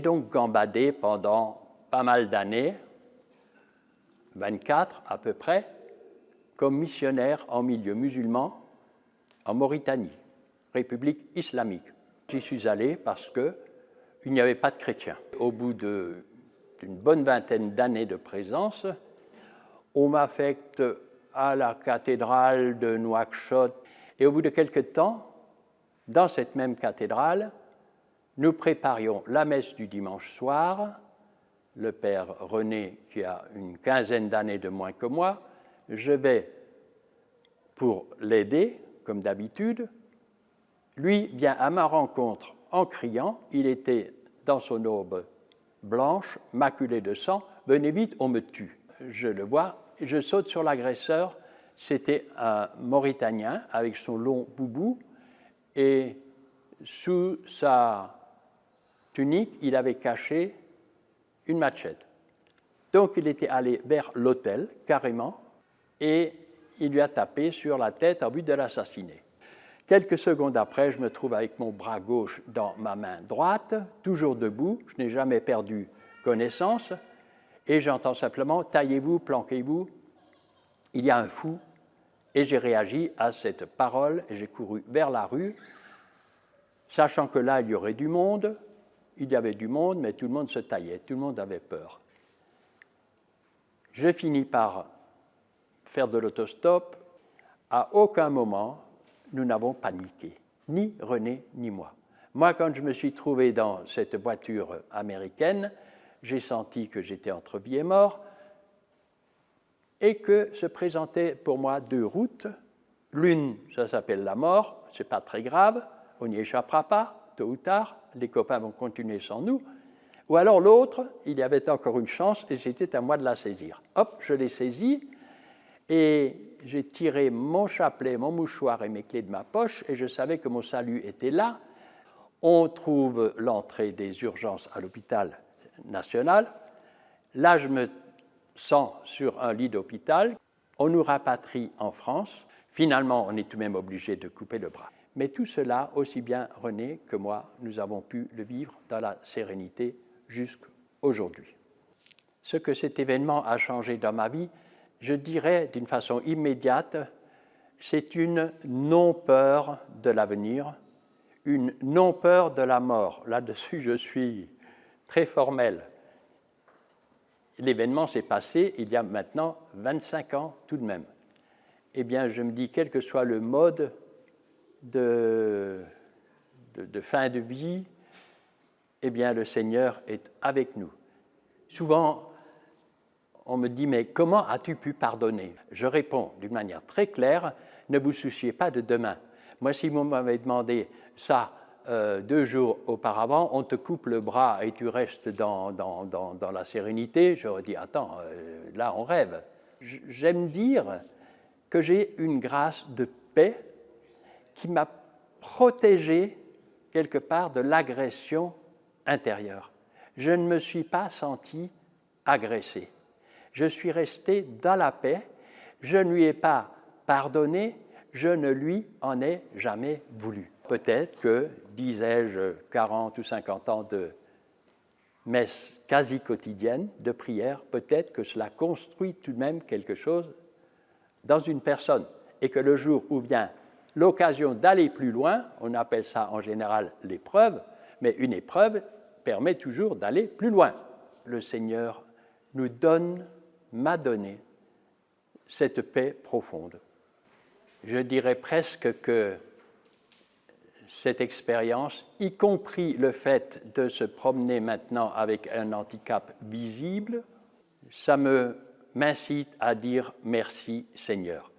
donc gambadé pendant pas mal d'années, 24 à peu près, comme missionnaire en milieu musulman en Mauritanie, République islamique. J'y suis allé parce qu'il n'y avait pas de chrétiens. Au bout d'une bonne vingtaine d'années de présence, on m'affecte à la cathédrale de Nouakchott. Et au bout de quelque temps, dans cette même cathédrale, nous préparions la messe du dimanche soir. Le père René, qui a une quinzaine d'années de moins que moi, je vais pour l'aider, comme d'habitude. Lui vient à ma rencontre en criant. Il était dans son aube blanche, maculée de sang. « Venez vite, on me tue ». Je le vois, je saute sur l'agresseur. C'était un Mauritanien avec son long boubou et sous sa tunique, il avait caché une machette. Donc il était allé vers l'autel, carrément, et il lui a tapé sur la tête en vue de l'assassiner. Quelques secondes après, je me trouve avec mon bras gauche dans ma main droite, toujours debout, je n'ai jamais perdu connaissance, et j'entends simplement « taillez-vous, planquez-vous, il y a un fou ». Et j'ai réagi à cette parole et j'ai couru vers la rue, sachant que là, il y aurait du monde. Il y avait du monde, mais tout le monde se taillait, tout le monde avait peur. Je finis par faire de l'autostop. À aucun moment, nous n'avons paniqué, ni René ni moi. Moi, quand je me suis trouvé dans cette voiture américaine, j'ai senti que j'étais entre vie et mort et que se présentaient pour moi deux routes. L'une, ça s'appelle la mort, ce n'est pas très grave, on n'y échappera pas, tôt ou tard, les copains vont continuer sans nous. Ou alors l'autre, il y avait encore une chance et c'était à moi de la saisir. Hop, je l'ai saisie et j'ai tiré mon chapelet, mon mouchoir et mes clés de ma poche et je savais que mon salut était là. On trouve l'entrée des urgences à l'hôpital national. Là, je me sens sur un lit d'hôpital. On nous rapatrie en France. Finalement, on est tout de même obligé de couper le bras. Mais tout cela, aussi bien René que moi, nous avons pu le vivre dans la sérénité jusqu'aujourd'hui. Ce que cet événement a changé dans ma vie, je dirais d'une façon immédiate, c'est une non-peur de l'avenir, une non-peur de la mort. Là-dessus, je suis très formel. L'événement s'est passé il y a maintenant 25 ans tout de même. Eh bien, je me dis, quel que soit le mode de fin de vie, eh bien, le Seigneur est avec nous. Souvent, on me dit, mais comment as-tu pu pardonner? Je réponds d'une manière très claire, ne vous souciez pas de demain. Moi, si vous m'avez demandé ça 2 jours auparavant, on te coupe le bras et tu restes dans la sérénité, j'aurais dit, attends, là, on rêve. J'aime dire que j'ai une grâce de paix qui m'a protégé quelque part de l'agression intérieure. Je ne me suis pas senti agressé. Je suis resté dans la paix, je ne lui ai pas pardonné, je ne lui en ai jamais voulu. Peut-être que, disais-je, 40 ou 50 ans de messe quasi quotidienne, de prière, peut-être que cela construit tout de même quelque chose dans une personne, et que le jour où vient l'occasion d'aller plus loin, on appelle ça en général l'épreuve, mais une épreuve permet toujours d'aller plus loin. Le Seigneur nous donne, m'a donné cette paix profonde. Je dirais presque que cette expérience, y compris le fait de se promener maintenant avec un handicap visible, ça m'incite à dire merci Seigneur.